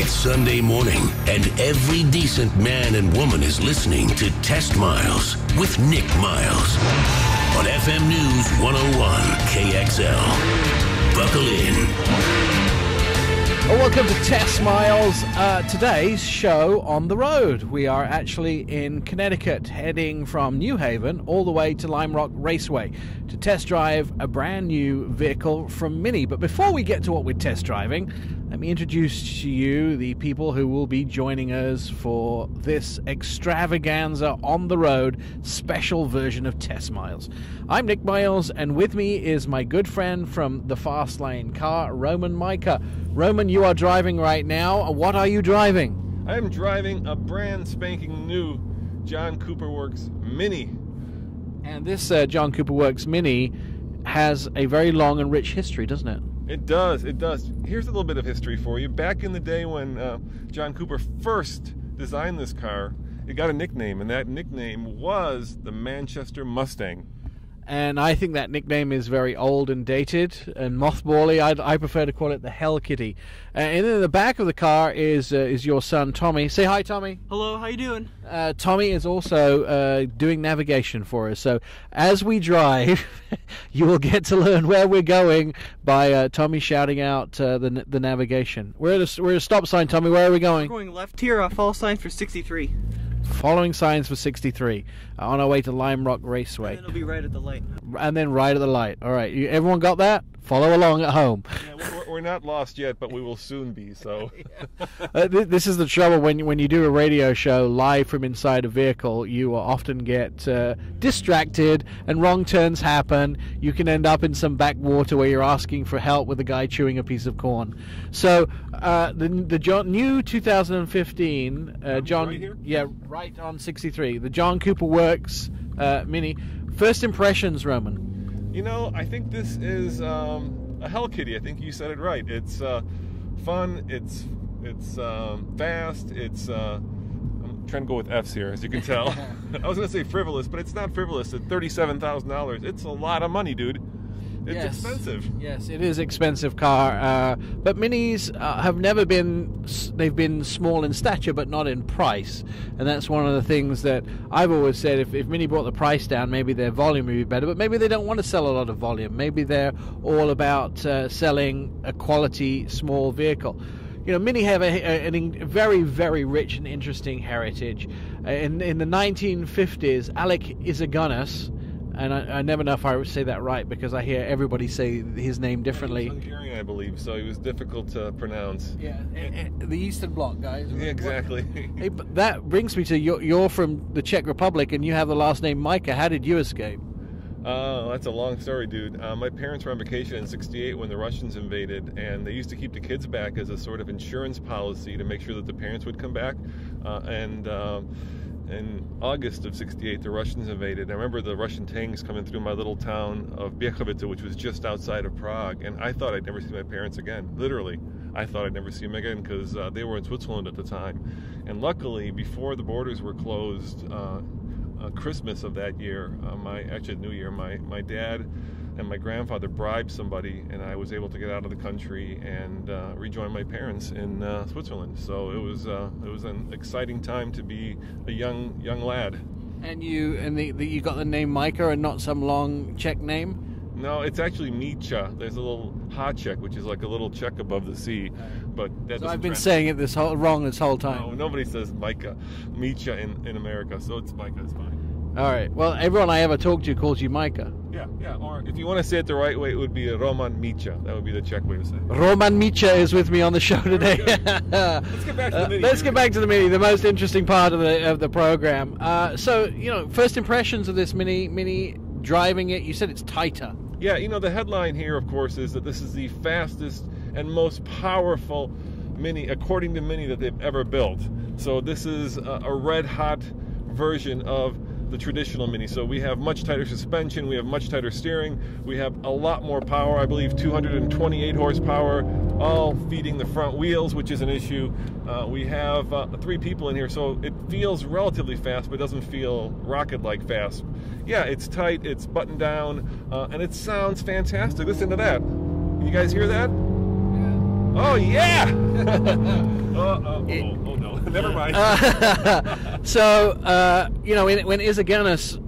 It's Sunday morning, and every decent man and woman is listening to Test Miles with Nick Miles on FM News 101 KXL. Buckle in. Well, welcome to Test Miles. Today's show on the road. We are actually in Connecticut, heading from New Haven all the way to Lime Rock Raceway to test drive a brand new vehicle from Mini. But before we get to what we're test driving, let me introduce to you the people who will be joining us for this extravaganza on the road special version of Test Miles. I'm Nick Miles, and with me is my good friend from the Fast Lane car, Roman Micah. Roman, you are driving right now. What are you driving? I'm driving a brand spanking new John Cooper Works Mini. And this John Cooper Works Mini has a very long and rich history, doesn't it? It does. Here's a little bit of history for you. Back in the day when John Cooper first designed this car, it got a nickname, and that nickname was the Manchester Mustang. And I think that nickname is very old and dated and mothbally. I prefer to call it the Hell Kitty. And in the back of the car is your son, Tommy. Say hi, Tommy. Hello, how you doing? Tommy is also doing navigation for us. So as we drive, you will get to learn where we're going by Tommy shouting out the navigation. We're at a stop sign, Tommy. Where are we going? We're going left here. Follow sign for 63. Following signs for 63 on our way to Lime Rock Raceway. And then it'll be right at the light. And then right at the light. All right, everyone got that? Follow along at home. Yeah, we're not lost yet, but we will soon be. So this is the trouble when you do a radio show live from inside a vehicle. You often get distracted, and wrong turns happen. You can end up in some backwater where you're asking for help with a guy chewing a piece of corn. So the new 2015 John, right here? Yeah, right on 63. The John Cooper Works Mini. First impressions, Roman. You know, I think this is a Hell Kitty. I think you said it right. It's fun. It's fast. I'm trying to go with F's here, as you can tell. I was going to say frivolous, but it's not frivolous. At $37,000, it's a lot of money, dude. It's expensive. Yes, it is expensive car. But Minis have never been, they've been small in stature, but not in price. And that's one of the things that I've always said, if Mini brought the price down, maybe their volume would be better. But maybe they don't want to sell a lot of volume. Maybe they're all about selling a quality small vehicle. You know, Mini have a very, very rich and interesting heritage. In the 1950s, Alec Izagunas, and I never know if I say that right because I hear everybody say his name differently. He was Hungarian, I believe, so he was difficult to pronounce. Yeah, the Eastern Bloc, guys. Yeah, exactly. Hey, but that brings me to you're from the Czech Republic and you have the last name Micah. How did you escape? That's a long story, dude. My parents were on vacation in '68 when the Russians invaded, and they used to keep the kids back as a sort of insurance policy to make sure that the parents would come back. In August of '68, the Russians invaded. I remember the Russian tanks coming through my little town of Běchovice, which was just outside of Prague, and I thought I'd never see my parents again. Literally, I thought I'd never see them again because they were in Switzerland at the time. And luckily, before the borders were closed, Christmas of that year, New Year, my dad and my grandfather bribed somebody, and I was able to get out of the country and rejoin my parents in Switzerland. So it was an exciting time to be a young lad. And you got the name Micah and not some long Czech name? No, it's actually Micha. There's a little hot check, which is like a little check above the C. But that so I've been saying it wrong this whole time. No, nobody says Micah, Micha in America, so it's Micah. It's fine. All right. Well, everyone I ever talked to calls you Micah. Yeah. Or if you want to say it the right way, it would be Roman Micha. That would be the Czech way to say it. Roman Micha is with me on the show today. Let's get back to the Mini. Let's get back to the Mini, the most interesting part of the program. So, you know, first impressions of this Mini driving it. You said it's tighter. Yeah. You know, the headline here, of course, is that this is the fastest and most powerful Mini, according to Mini, that they've ever built. So this is a red-hot version of the traditional Mini. So we have much tighter suspension, we have much tighter steering, we have a lot more power, I believe 228 horsepower, all feeding the front wheels, which is an issue. We have 3 people in here, so it feels relatively fast, but doesn't feel rocket-like fast. Yeah, it's tight, it's buttoned down, and it sounds fantastic. Listen to that. You guys hear that? Oh, yeah! Oh no, never mind. So, you know, when Izaguirre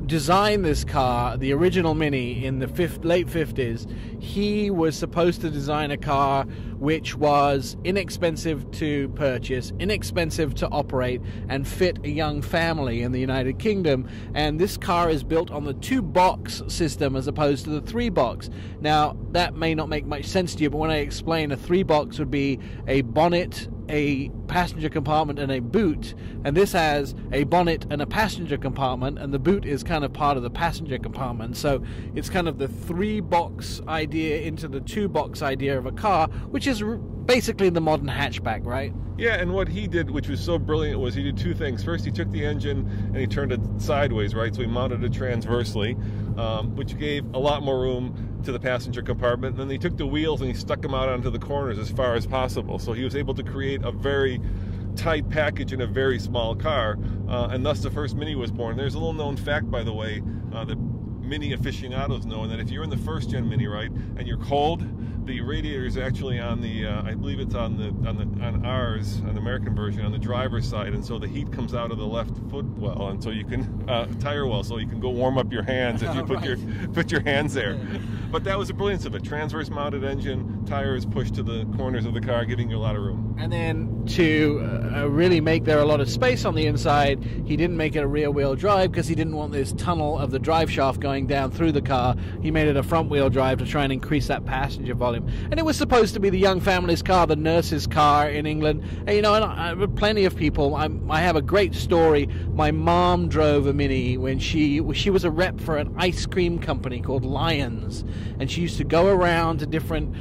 designed this car, the original Mini, in the late 50s, he was supposed to design a car which was inexpensive to purchase, inexpensive to operate, and fit a young family in the United Kingdom. And this car is built on the 2-box system as opposed to the 3-box. Now, that may not make much sense to you, but when I explain, a 3-box would be a bonnet, a passenger compartment, and a boot, and this has a bonnet and a passenger compartment, and the boot is kind of part of the passenger compartment. So it's kind of the 3-box idea into the 2-box idea of a car, which is basically the modern hatchback, right? Yeah, and what he did, which was so brilliant, was he did two things. First, he took the engine and he turned it sideways, right? So he mounted it transversely, which gave a lot more room to the passenger compartment. And then he took the wheels and he stuck them out onto the corners as far as possible. So he was able to create a very tight package in a very small car, and thus the first Mini was born. There's a little known fact, by the way, that Mini aficionados know, and that if you're in the first-gen Mini, right, and you're cold, the radiator is actually on the, I believe it's on ours, on the American version, on the driver's side, and so the heat comes out of the left footwell, and so you can tire well, so you can go warm up your hands if you put your hands there. But that was the brilliance of it: transverse mounted engine, tires pushed to the corners of the car, giving you a lot of room. And then to really make there a lot of space on the inside, he didn't make it a rear-wheel drive because he didn't want this tunnel of the drive shaft going down through the car. He made it a front-wheel drive to try and increase that passenger volume. And it was supposed to be the young family's car, the nurse's car in England. And, you know, and plenty of people. I have a great story. My mom drove a Mini when she was a rep for an ice cream company called Lions, and she used to go around to different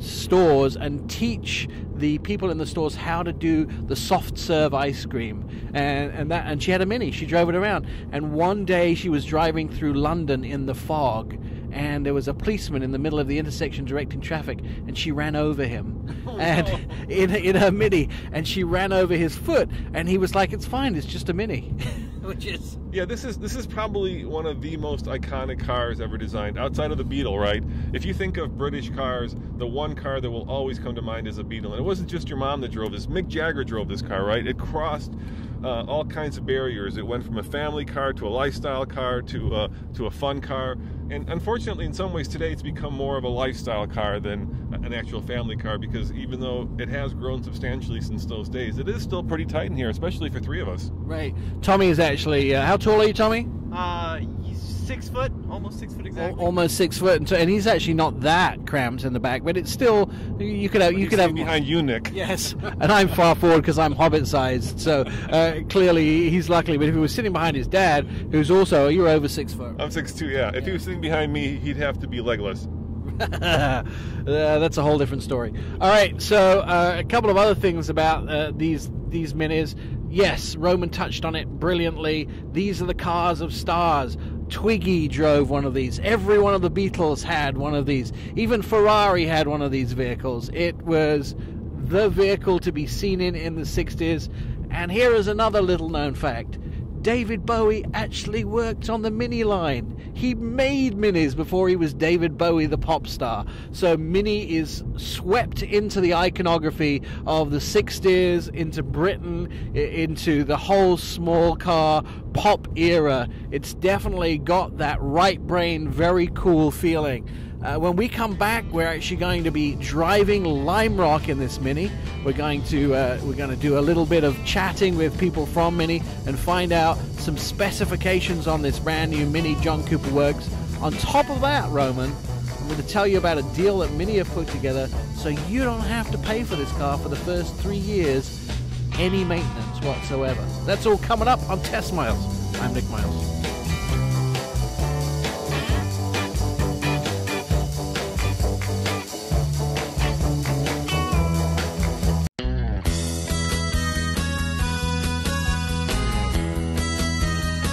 stores and teach the people in the stores how to do the soft serve ice cream, and she had a Mini. She drove it around, and one day she was driving through London in the fog, and there was a policeman in the middle of the intersection directing traffic, and she ran over him, in her Mini, and she ran over his foot, and he was like, "It's fine, it's just a Mini." Which is... Yeah, this is probably one of the most iconic cars ever designed, outside of the Beetle, right? If you think of British cars, the one car that will always come to mind is a Beetle. And it wasn't just your mom that drove this. Mick Jagger drove this car, right? It crossed all kinds of barriers. It went from a family car to a lifestyle car to a fun car. And unfortunately, in some ways today, it's become more of a lifestyle car than an actual family car, because even though it has grown substantially since those days, it is still pretty tight in here, especially for three of us. Right. Tommy is actually, how tall are you, Tommy? He's 6 foot, almost 6 foot exactly. Almost 6 foot, and he's actually not that cramped in the back, but it's still, you could have behind you, Nick. Yes, and I'm far forward because I'm hobbit-sized, so clearly he's lucky. But if he was sitting behind his dad, who's also, you're over 6 foot. I'm 6'2", yeah. If he was sitting behind me, he'd have to be legless. That's a whole different story. All right, so a couple of other things about these Minis. Yes, Roman touched on it brilliantly. These are the cars of stars. Twiggy drove one of these. Every one of the Beatles had one of these. Even Ferrari had one of these vehicles. It was the vehicle to be seen in the 60s. And here is another little known fact. David Bowie actually worked on the Mini line. He made Minis before he was David Bowie, the pop star. So Mini is swept into the iconography of the 60s, into Britain, into the whole small car pop era. It's definitely got that right brain, very cool feeling. When we come back, we're actually going to be driving Lime Rock in this Mini. We're going to do a little bit of chatting with people from Mini and find out some specifications on this brand new Mini John Cooper Works. On top of that, Roman, I'm going to tell you about a deal that Mini have put together so you don't have to pay for this car for the first 3 years, any maintenance whatsoever. That's all coming up on Test Miles. I'm Nick Miles.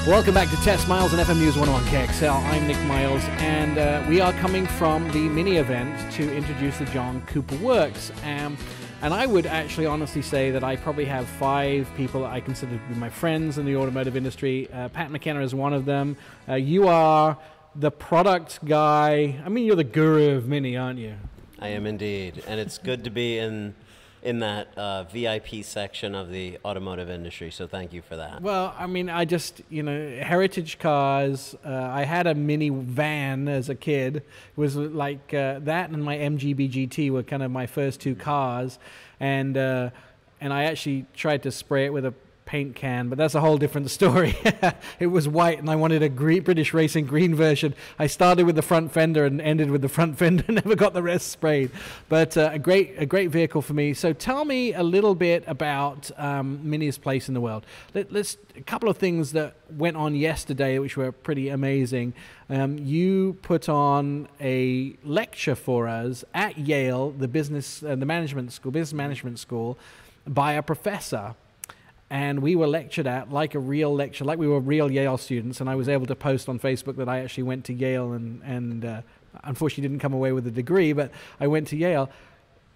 Welcome back to Test Miles on FM News 101 KXL. I'm Nick Miles, and we are coming from the Mini event to introduce the John Cooper Works. And I would actually honestly say that I probably have 5 people that I consider to be my friends in the automotive industry. Pat McKenna is one of them. You are the product guy. I mean, you're the guru of Mini, aren't you? I am indeed, and it's good to be in in that VIP section of the automotive industry. So thank you for that. Well, I mean, I just, heritage cars. I had a mini van as a kid. It was like that and my MGB GT were kind of my first two cars. And I actually tried to spray it with a paint can, but that's a whole different story. It was white and I wanted a British Racing green version. I started with the front fender and ended with the front fender, never got the rest sprayed. But a great vehicle for me. So tell me a little bit about Mini's place in the world. Let's a couple of things that went on yesterday which were pretty amazing. You put on a lecture for us at Yale, the business management school, by a professor. And we were lectured at like a real lecture, like we were real Yale students. And I was able to post on Facebook that I actually went to Yale and unfortunately didn't come away with a degree, but I went to Yale.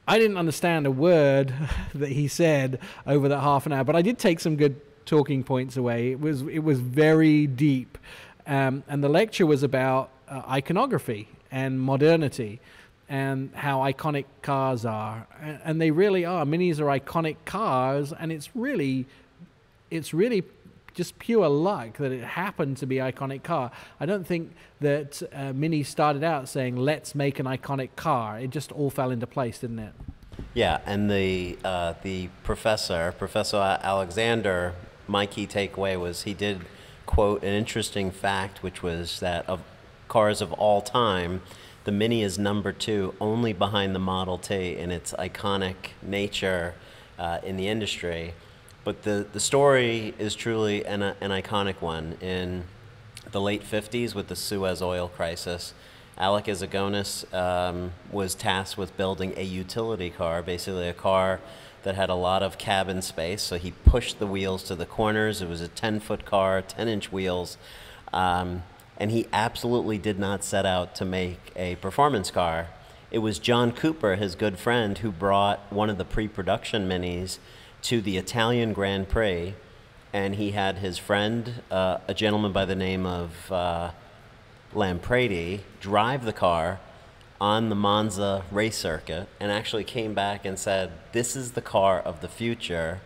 I didn't understand a word that he said over that half an hour, but I did take some good talking points away. It was very deep. And the lecture was about iconography and modernity and how iconic cars are. And they really are. Minis are iconic cars, and it's really just pure luck that it happened to be an iconic car. I don't think that Mini started out saying, let's make an iconic car. It just all fell into place, didn't it? Yeah, and the Professor Alexander, my key takeaway was he did quote an interesting fact, which was that of cars of all time, the Mini is number 2, only behind the Model T in its iconic nature in the industry. But the story is truly an iconic one. In the late 50s with the Suez oil crisis, Alec Izagonis was tasked with building a utility car, basically a car that had a lot of cabin space. So he pushed the wheels to the corners. It was a 10-foot car, 10-inch wheels. And he absolutely did not set out to make a performance car. It was John Cooper, his good friend, who brought one of the pre-production Minis to the Italian Grand Prix, and he had his friend, a gentleman by the name of Lampredi, drive the car on the Monza race circuit, and actually came back and said, "This is the car of the future.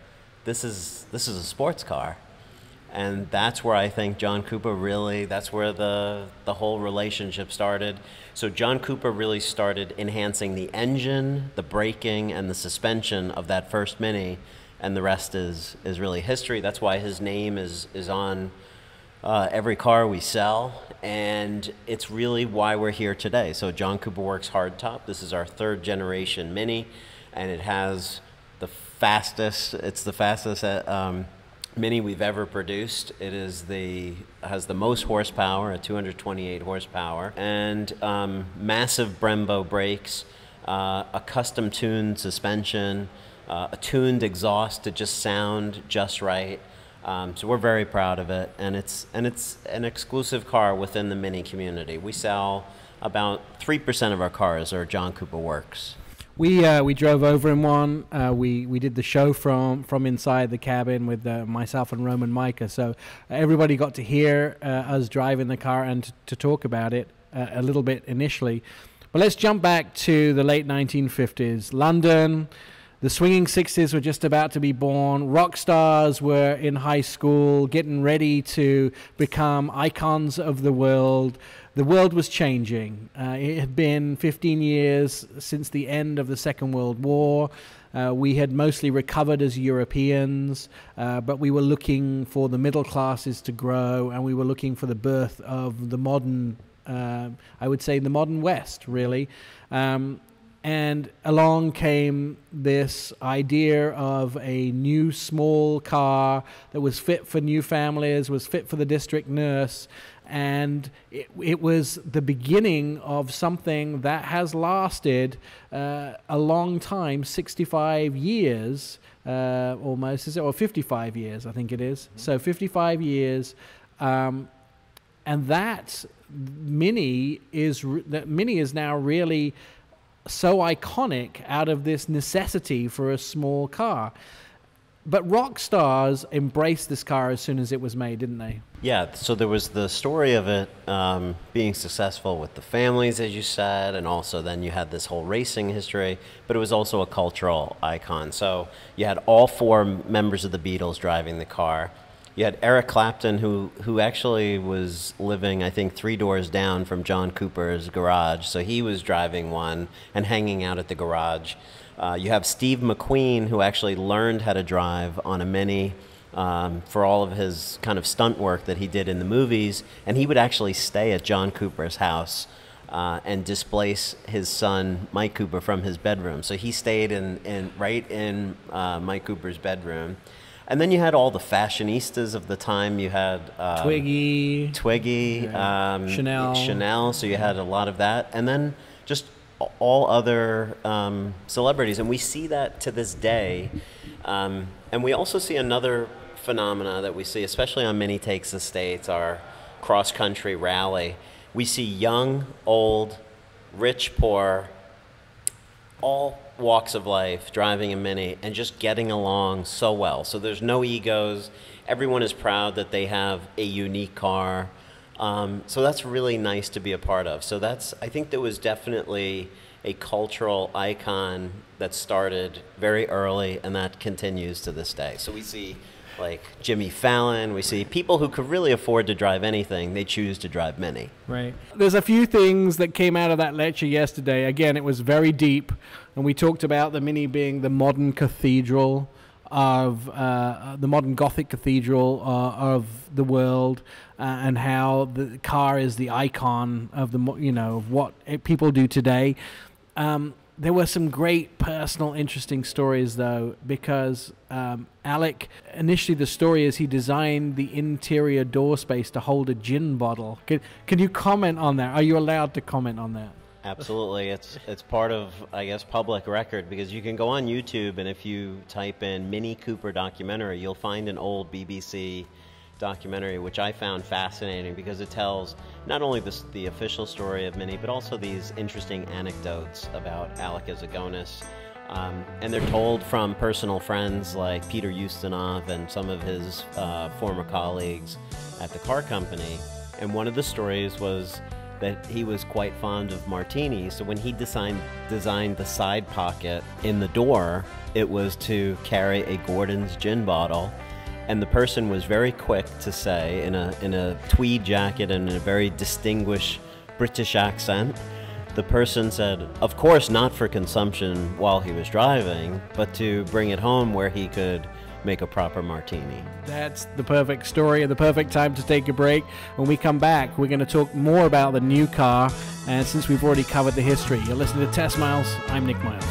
This is a sports car." And that's where I think John Cooper really, that's where the whole relationship started. So John Cooper really started enhancing the engine, the braking, and the suspension of that first Mini, and the rest is really history. That's why his name is on every car we sell, and it's really why we're here today. So John Cooper Works hardtop. This is our 3rd generation Mini, and it has the fastest, Mini we've ever produced. It has the most horsepower at 228 horsepower, and massive Brembo brakes, a custom tuned suspension, a tuned exhaust to just sound just right. So we're very proud of it, and it's an exclusive car within the Mini community. We sell about 3% of our cars are John Cooper Works. We drove over in one. We did the show from inside the cabin with myself and Roman Micah. So everybody got to hear us driving the car and to talk about it a little bit initially. But let's jump back to the late 1950s. London, the swinging 60s were just about to be born. Rock stars were in high school, getting ready to become icons of the world. The world was changing. It had been 15 years since the end of the Second World War. We had mostly recovered as Europeans, but we were looking for the middle classes to grow, and we were looking for the birth of the modern, I would say the modern West, really. And along came this idea of a new small car that was fit for new families, was fit for the district nurse. And it was the beginning of something that has lasted a long time, 65 years almost, is it? Or 55 years, I think it is. So 55 years. And that Mini is now really so iconic out of this necessity for a small car. But rock stars embraced this car as soon as it was made, didn't they? Yeah, so there was the story of it being successful with the families, as you said, and also then you had this whole racing history, but it was also a cultural icon. So you had all four members of the Beatles driving the car. You had Eric Clapton, who actually was living, I think, 3 doors down from John Cooper's garage, so he was driving one and hanging out at the garage. You have Steve McQueen, who actually learned how to drive on a Mini for all of his kind of stunt work that he did in the movies, and he would actually stay at John Cooper's house and displace his son, Mike Cooper, from his bedroom. So he stayed right in Mike Cooper's bedroom. And then you had all the fashionistas of the time. You had Twiggy, yeah. Chanel. So you had a lot of that. And then just all other celebrities. And we see that to this day. And we also see another phenomena that we see, especially on Mini Takes the States, our cross-country rally. We see young, old, rich, poor, all walks of life driving a Mini and just getting along so well. So there's no egos. Everyone is proud that they have a unique car. So that's really nice to be a part of. So I think there was definitely a cultural icon that started very early and that continues to this day. So we see like Jimmy Fallon, we see people who could really afford to drive anything, they choose to drive Mini. Right. There's a few things that came out of that lecture yesterday. Again, it was very deep, and we talked about the Mini being the modern cathedral of the modern Gothic cathedral of the world, and how the car is the icon of of what people do today. There were some great personal, interesting stories, though, because Alec, initially the story is he designed the interior door space to hold a gin bottle. Can you comment on that? Are you allowed to comment on that? Absolutely. It's part of, I guess, public record, because you can go on YouTube, and if you type in Mini Cooper documentary, you'll find an old BBC documentary, which I found fascinating because it tells not only the official story of Mini, but also these interesting anecdotes about Alec Izagonis. And they're told from personal friends like Peter Ustinov and some of his former colleagues at the car company. And one of the stories was that he was quite fond of martinis, so when he designed the side pocket in the door, it was to carry a Gordon's gin bottle. And the person was very quick to say, in a tweed jacket and in a very distinguished British accent, the person said, of course not for consumption while he was driving, but to bring it home where he could make a proper martini. That's the perfect story and the perfect time to take a break. When we come back, we're going to talk more about the new car, and since we've already covered the history. You're listening to Test Miles. I'm Nick Miles.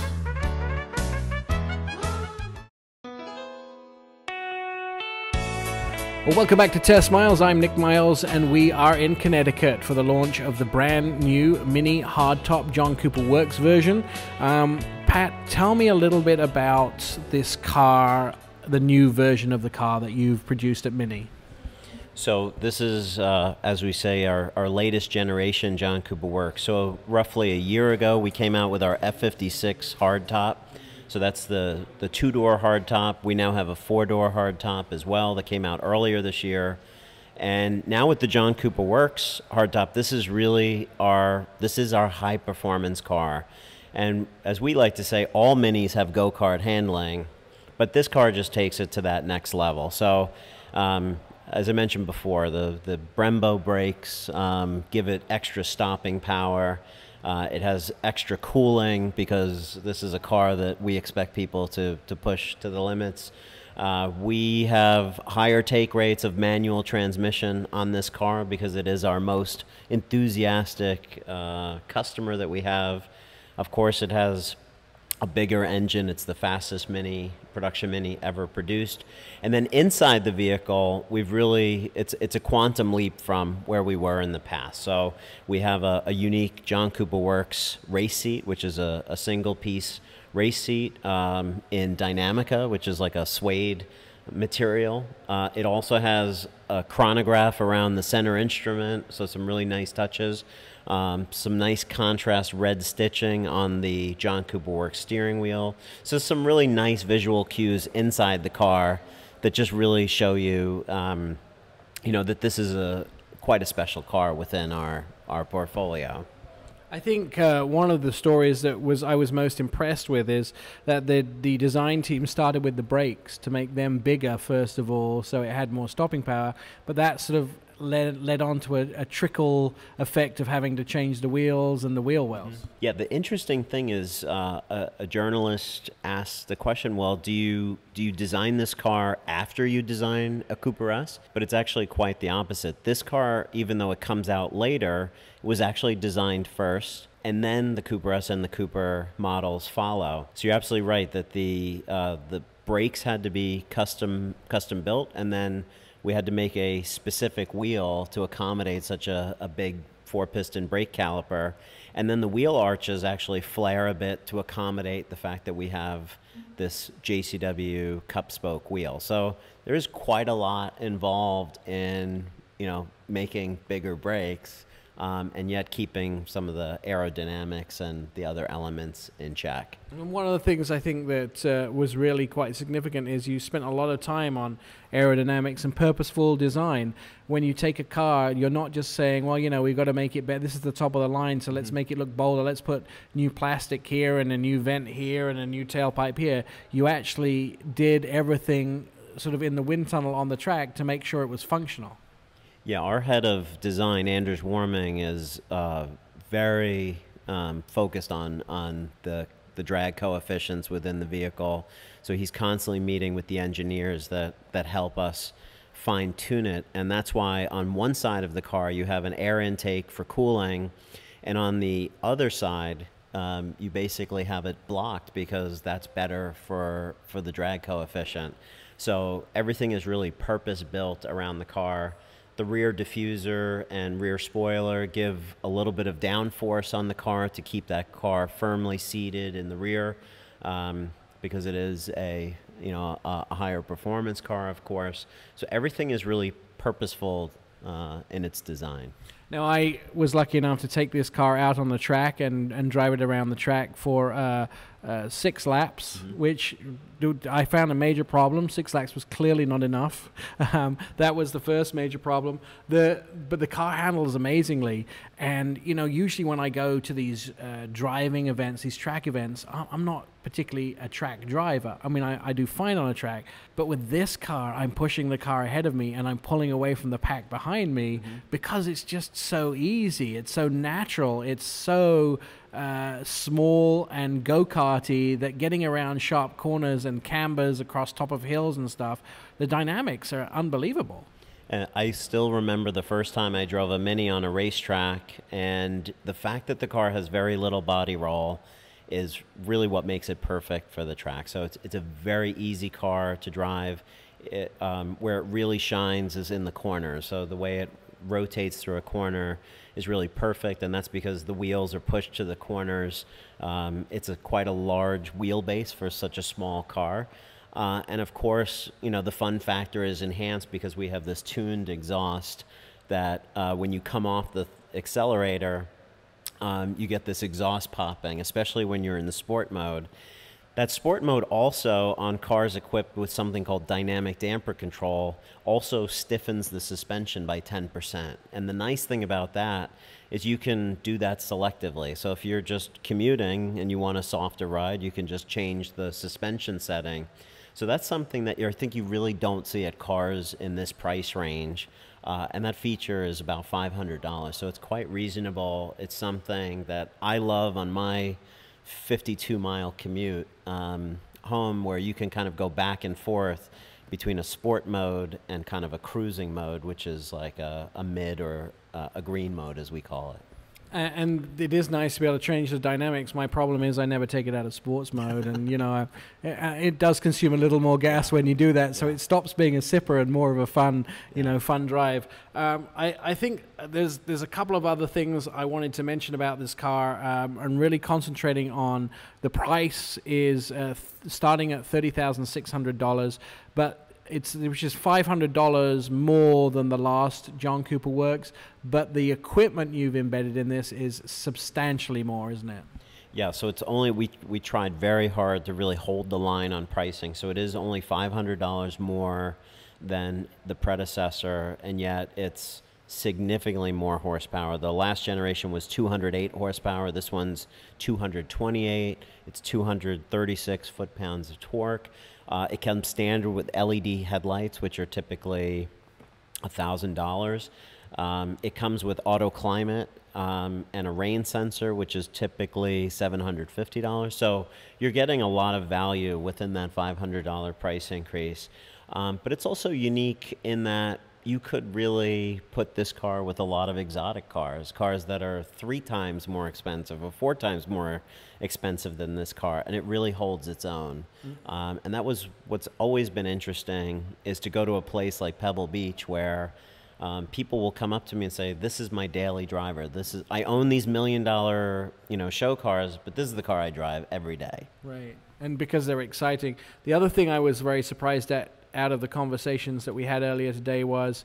Well, welcome back to Test Miles. I'm Nick Miles, and we are in Connecticut for the launch of the brand new Mini hardtop John Cooper Works version. Pat, tell me a little bit about this car, the new version of the car that you've produced at Mini. So this is, as we say, our latest generation John Cooper Works. So roughly a year ago, we came out with our F56 hardtop. So that's the 2-door hardtop. We now have a 4-door hardtop as well that came out earlier this year. And now with the John Cooper Works hardtop, this is our high performance car. And as we like to say, all Minis have go-kart handling, but this car just takes it to that next level. So as I mentioned before, the Brembo brakes give it extra stopping power. It has extra cooling because this is a car that we expect people to push to the limits. We have higher take rates of manual transmission on this car because it is our most enthusiastic customer that we have. Of course, it has a bigger engine. It's the fastest production Mini ever produced. And then inside the vehicle, it's a quantum leap from where we were in the past. So we have a unique John Cooper Works race seat, which is a single piece race seat in Dynamica, which is like a suede material. It also has a chronograph around the center instrument, so some really nice touches. Some nice contrast red stitching on the John Cooper Works steering wheel. So some really nice visual cues inside the car that just really show you, that this is quite a special car within our portfolio. I think one of the stories that I was most impressed with is that the design team started with the brakes to make them bigger first of all, so it had more stopping power. But that sort of led on to a trickle effect of having to change the wheels and the wheel wells. Yeah, the interesting thing is a journalist asked the question, well, do you design this car after you design a Cooper S? But it's actually quite the opposite. This car, even though it comes out later, was actually designed first, and then the Cooper S and the Cooper models follow. So you're absolutely right that the brakes had to be custom built, and then we had to make a specific wheel to accommodate such a big 4-piston brake caliper. And then the wheel arches actually flare a bit to accommodate the fact that we have this JCW cup spoke wheel. So there is quite a lot involved in, making bigger brakes, and yet keeping some of the aerodynamics and the other elements in check. And one of the things I think that was really quite significant is you spent a lot of time on aerodynamics and purposeful design. When you take a car, you're not just saying, well, we've got to make it better. This is the top of the line, so let's make it look bolder. Let's put new plastic here and a new vent here and a new tailpipe here. You actually did everything sort of in the wind tunnel on the track to make sure it was functional. Yeah, our head of design, Anders Warming, is very focused on the drag coefficients within the vehicle. So he's constantly meeting with the engineers that help us fine-tune it. And that's why on one side of the car you have an air intake for cooling, and on the other side you basically have it blocked because that's better for the drag coefficient. So everything is really purpose-built around the car. The rear diffuser and rear spoiler give a little bit of downforce on the car to keep that car firmly seated in the rear, because it is a higher performance car, of course. So everything is really purposeful in its design. Now, I was lucky enough to take this car out on the track and drive it around the track for 6 laps, which I found a major problem. 6 laps was clearly not enough. That was the first major problem. But the car handles amazingly. And, usually when I go to these driving events, these track events, I'm not particularly a track driver. I mean, I do fine on a track. But with this car, I'm pushing the car ahead of me and I'm pulling away from the pack behind me because it's just so easy. It's so natural. It's so small and go-karty that getting around sharp corners and cambers across top of hills and stuff, the dynamics are unbelievable. I still remember the first time I drove a Mini on a racetrack, and the fact that the car has very little body roll is really what makes it perfect for the track. So it's a very easy car to drive. Where it really shines is in the corners. So the way it rotates through a corner is really perfect, and that's because the wheels are pushed to the corners. It's quite a large wheelbase for such a small car. And of course, the fun factor is enhanced because we have this tuned exhaust that when you come off the accelerator, you get this exhaust popping, especially when you're in the sport mode. That sport mode also, on cars equipped with something called dynamic damper control, also stiffens the suspension by 10%. And the nice thing about that is you can do that selectively. So if you're just commuting and you want a softer ride, you can just change the suspension setting. So that's something that I think you really don't see at cars in this price range. And that feature is about $500. So it's quite reasonable. It's something that I love on my 52-mile commute home, where you can kind of go back and forth between a sport mode and kind of a cruising mode, which is like a mid or a green mode, as we call it. And it is nice to be able to change the dynamics. My problem is I never take it out of sports mode, and it does consume a little more gas when you do that. So it stops being a sipper and more of a fun, fun drive. I think there's a couple of other things I wanted to mention about this car, and really concentrating on the price is starting at $30,600, but which is $500 more than the last John Cooper Works, but the equipment you've embedded in this is substantially more, isn't it? Yeah, so it's only, we tried very hard to really hold the line on pricing, so it is only $500 more than the predecessor, and yet it's significantly more horsepower. The last generation was 208 horsepower. This one's 228. It's 236 foot-pounds of torque. It comes standard with LED headlights, which are typically $1,000. It comes with auto climate and a rain sensor, which is typically $750. So you're getting a lot of value within that $500 price increase. But it's also unique in that you could really put this car with a lot of exotic cars that are 3 times more expensive or 4 times more expensive than this car, and it really holds its own. And that was what's always been interesting, is to go to a place like Pebble Beach where people will come up to me and say, this is my daily driver. I own these $1 million, show cars, but this is the car I drive every day. Right, and because they're exciting. The other thing I was very surprised at out of the conversations that we had earlier today was,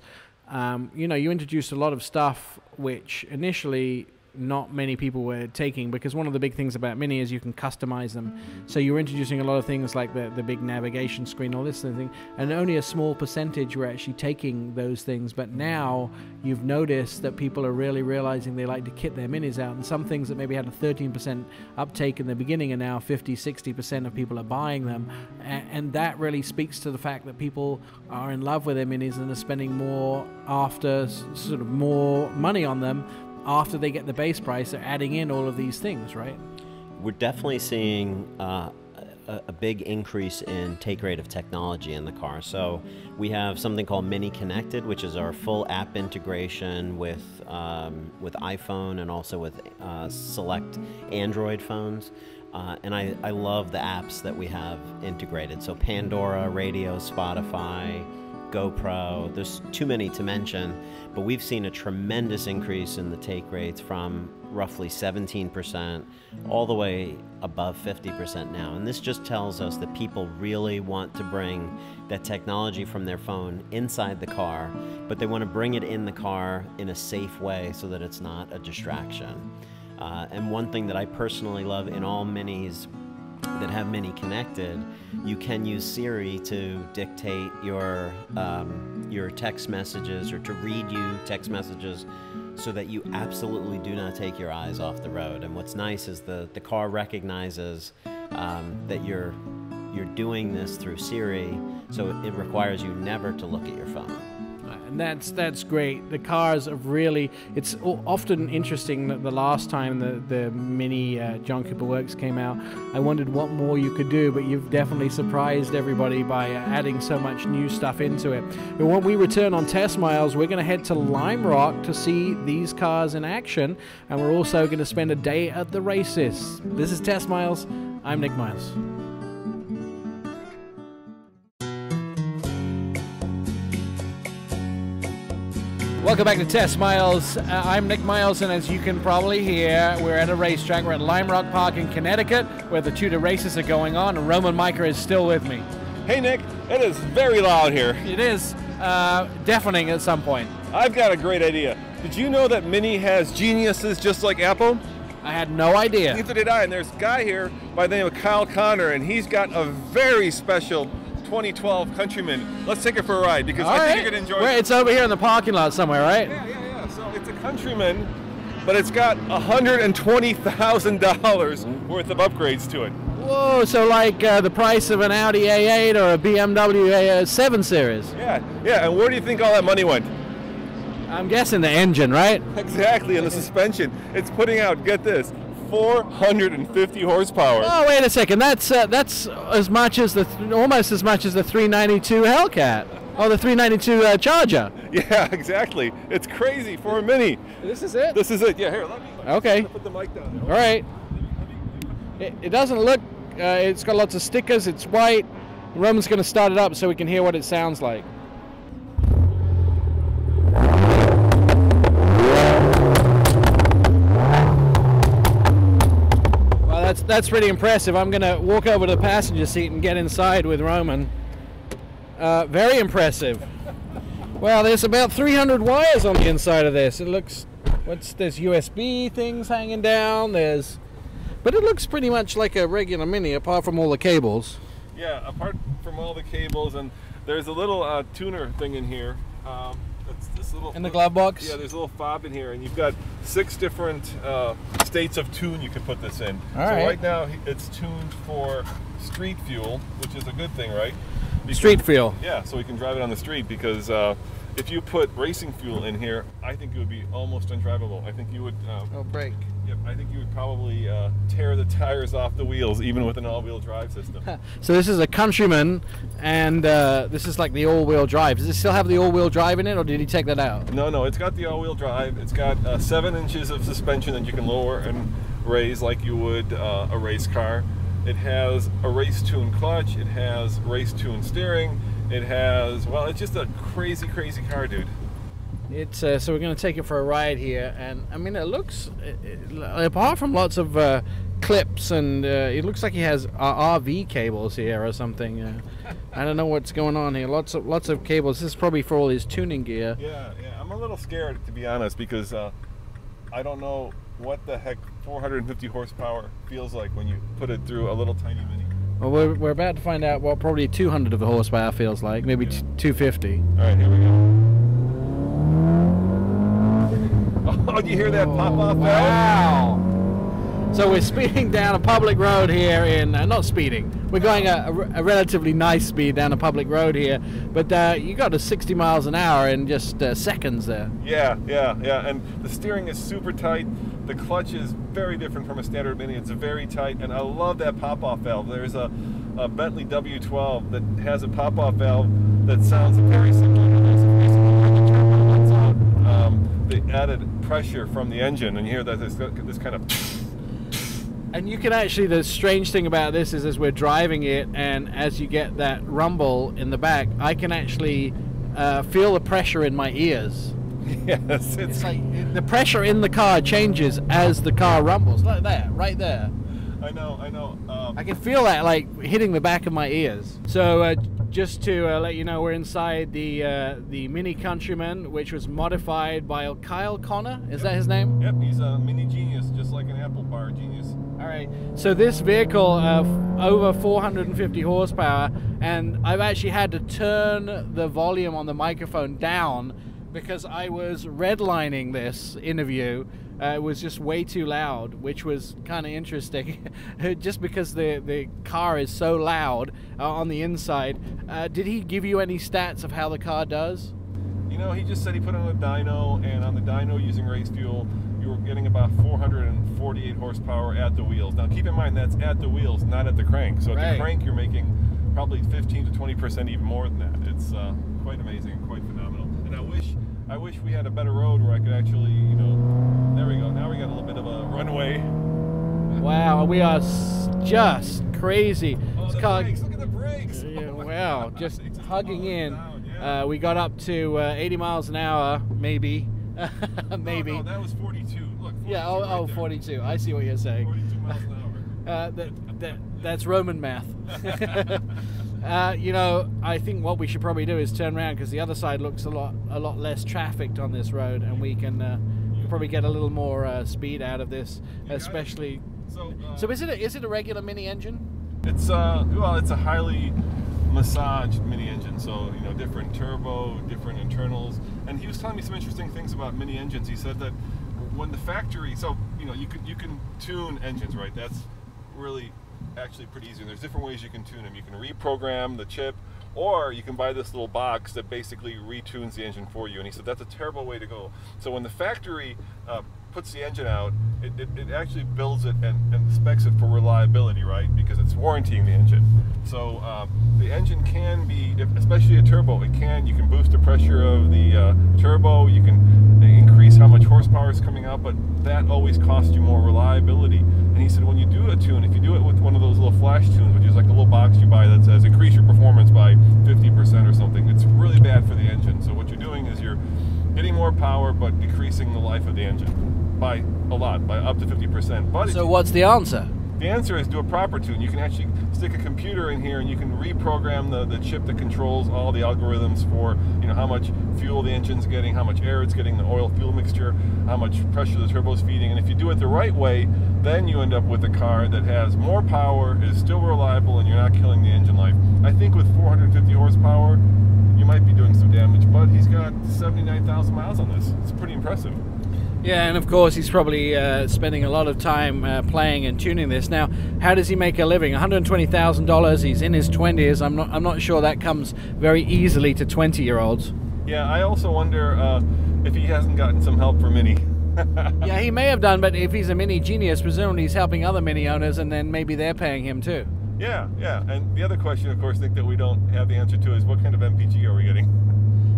you introduced a lot of stuff which initially not many people were taking, because one of the big things about Mini is you can customize them. So you're introducing a lot of things like the big navigation screen, all this sort of thing, and only a small percentage were actually taking those things. But now you've noticed that people are really realizing they like to kit their Minis out, and some things that maybe had a 13% uptake in the beginning are now 50-60% of people are buying them, and that really speaks to the fact that people are in love with their Minis and are spending more more money on them after they get the base price. They're adding in all of these things, right? We're definitely seeing a big increase in take rate of technology in the car. So we have something called Mini Connected, which is our full app integration with iPhone and also with select Android phones. And I love the apps that we have integrated. So Pandora, Radio, Spotify, GoPro, there's too many to mention, but we've seen a tremendous increase in the take rates from roughly 17% all the way above 50% now. And this just tells us that people really want to bring that technology from their phone inside the car, but they want to bring it in the car in a safe way so that it's not a distraction. And one thing that I personally love in all Minis that have Mini Connected, you can use Siri to dictate your text messages or to read you text messages so that you absolutely do not take your eyes off the road. And what's nice is the car recognizes that you're doing this through Siri, so it requires you never to look at your phone. And that's great. The cars have really, it's often interesting that the last time the Mini John Cooper Works came out, I wondered what more you could do, but you've definitely surprised everybody by adding so much new stuff into it. But when we return on Test Miles, we're going to head to Lime Rock to see these cars in action, and we're also going to spend a day at the races. This is Test Miles. I'm Nick Miles. Welcome back to Test Miles. I'm Nick Miles, and as you can probably hear, we're at a racetrack. We're at Lime Rock Park in Connecticut, where the Tudor races are going on, and Roman Micah is still with me. Hey Nick, it is very loud here. It is deafening at some point. I've got a great idea. Did you know that Mini has geniuses just like Apple? I had no idea. Neither did I, and there's a guy here by the name of Kyle Connor, and he's got a very special 2012 Countryman. Let's take it for a ride, because I think you're going to enjoy it. It's over here in the parking lot somewhere, right? Yeah. So it's a Countryman, but it's got $120,000 worth of upgrades to it. Whoa, so like the price of an Audi A8 or a BMW 7 Series. Yeah, and where do you think all that money went? I'm guessing the engine, right? Exactly, and the suspension. It's putting out, get this, 450 horsepower. Oh, wait a second. That's as much as almost as much as the 392 Hellcat or the 392 Charger. Yeah, exactly. It's crazy for a Mini. This is it. This is it. Yeah, here. Let me put the mic down there. All right. It doesn't look. It's got lots of stickers. It's white. Roman's going to start it up so we can hear what it sounds like. That's pretty impressive. I'm going to walk over to the passenger seat and get inside with Roman. Very impressive. Well, there's about 300 wires on the inside of this. It looks, there's USB things hanging down, but it looks pretty much like a regular Mini apart from all the cables. Yeah, apart from all the cables, and there's a little tuner thing in here. It's this little in the glove box? Yeah, there's a little fob in here, and you've got 6 different states of tune you can put this in. Right now it's tuned for street fuel, which is a good thing, right? Because, street fuel? Yeah, so we can drive it on the street, because if you put racing fuel in here, I think it would be almost undrivable. I think you would... brake. Yep, I think you would probably tear the tires off the wheels, even with an all-wheel drive system. So this is a Countryman, and this is like the all-wheel drive. Does it still have the all-wheel drive in it, or did he take that out? No, it's got the all-wheel drive. It's got 7 inches of suspension that you can lower and raise like you would a race car. It has a race-tuned clutch. It has race-tuned steering. It has, well, it's just a crazy, crazy car, dude. It's so we're going to take it for a ride here, and I mean, it looks, apart from lots of clips, and it looks like he has RV cables here or something. I don't know what's going on here. Lots of cables. This is probably for all his tuning gear. Yeah. I'm a little scared, to be honest, because I don't know what the heck 450 horsepower feels like when you put it through a little tiny Mini. Well, we're about to find out what probably 200 of the horsepower feels like, maybe 250. All right, here we go. Oh, do you hear that pop off? Wow! So we're speeding down a public road here in, not speeding, we're going a relatively nice speed down a public road here, but you got to 60 miles an hour in just seconds there. Yeah, and the steering is super tight. The clutch is very different from a standard Mini. It's very tight, and I love that pop-off valve. There's a Bentley W12 that has a pop-off valve that sounds very similar to this. The added pressure from the engine, and you hear that this kind of... And you can actually, the strange thing about this is as we're driving it, and as you get that rumble in the back, I can actually feel the pressure in my ears. Yes, it's like the pressure in the car changes as the car rumbles, like that, right there. I know. I can feel that like hitting the back of my ears. So just to let you know, we're inside the Mini Countryman, which was modified by Kyle Connor. Is that his name? Yep, he's a Mini genius, just like an Apple bar genius. All right. So this vehicle, over 450 horsepower, and I've actually had to turn the volume on the microphone down because I was redlining this interview. It was just way too loud, which was kind of interesting, just because the car is so loud on the inside. Did he give you any stats of how the car does? You know, he just said he put on a dyno, and on the dyno using race fuel, you were getting about 448 horsepower at the wheels. Now, keep in mind that's at the wheels, not at the crank. So at the crank, you're making probably 15 to 20% even more than that. It's quite amazing, quite phenomenal. And I wish we had a better road where I could actually, you know, there we go. Now we got a little bit of a runway. Wow, we are just crazy. Oh, the brakes, look at the brakes. Yeah, wow, just hugging in. We got up to 80 miles an hour, maybe. Maybe. No, that was 42. Look, 42 yeah, right 42. I see what you're saying. 42 miles an hour. That's Roman math. You know, I think what we should probably do is turn around because the other side looks a lot less trafficked on this road, and we can probably get a little more speed out of this, especially. So is it a regular Mini engine? It's well, it's a highly massaged Mini engine, so you know, different turbo, different internals. And he was telling me some interesting things about Mini engines. He said that when the factory, so you know, you can tune engines, right? That's really actually pretty easy. And there's different ways you can tune them. You can reprogram the chip, or you can buy this little box that basically retunes the engine for you. And he said that's a terrible way to go. So when the factory puts the engine out, it actually builds it and specs it for reliability, right? Because it's warrantying the engine. So the engine can be, especially a turbo, you can boost the pressure of the turbo, you can increase how much horsepower is coming out, but that always costs you more reliability. And he said when you do a tune, if you do it with one of those little flash tunes, which is like a little box you buy that says increase your performance by 50% or something, it's really bad for the engine. So what you're doing is you're getting more power but decreasing the life of the engine by a lot, by up to 50%. But so what's the answer? The answer is do a proper tune. You can actually stick a computer in here and you can reprogram the chip that controls all the algorithms for, you know, how much fuel the engine's getting, how much air it's getting, the oil-fuel mixture, how much pressure the turbo's feeding. And if you do it the right way, then you end up with a car that has more power, is still reliable, and you're not killing the engine life. I think with 450 horsepower, you might be doing some damage, but he's got 79,000 miles on this. It's pretty impressive. Yeah, and of course he's probably spending a lot of time playing and tuning this. Now, how does he make a living? $120,000. He's in his 20s. I'm not sure that comes very easily to 20-year-olds. Yeah, I also wonder if he hasn't gotten some help from Mini. Yeah, he may have done, but if he's a Mini genius, presumably he's helping other Mini owners, and then maybe they're paying him too. Yeah. And the other question, of course, Nick, that we don't have the answer to is what kind of MPG are we getting?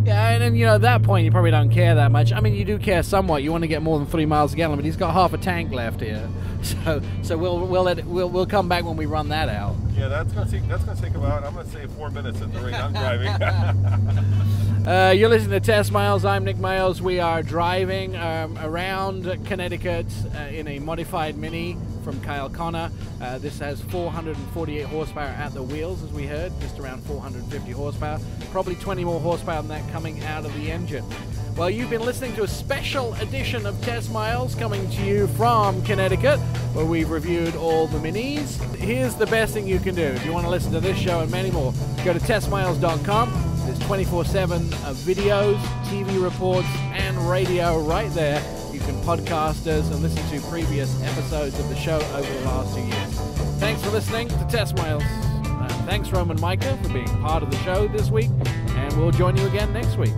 Yeah, and you know, at that point you probably don't care that much. I mean, you do care somewhat. You want to get more than 3 miles a gallon, but he's got half a tank left here. So we'll come back when we run that out. Yeah, that's gonna take about, I'm gonna say 4 minutes at the rate I'm driving. You're listening to Test Miles. I'm Nick Miles. We are driving around Connecticut in a modified Mini from Kyle Connor. This has 448 horsepower at the wheels, as we heard, just around 450 horsepower. Probably 20 more horsepower than that coming out of the engine. Well, you've been listening to a special edition of Test Miles coming to you from Connecticut, where we've reviewed all the Minis. Here's the best thing you can do. If you want to listen to this show and many more, go to testmiles.com. There's 24/7 videos, TV reports, and radio right there. You can podcast us and listen to previous episodes of the show over the last 2 years. Thanks for listening to Test Miles. Thanks, Roman Micah, for being part of the show this week, and we'll join you again next week.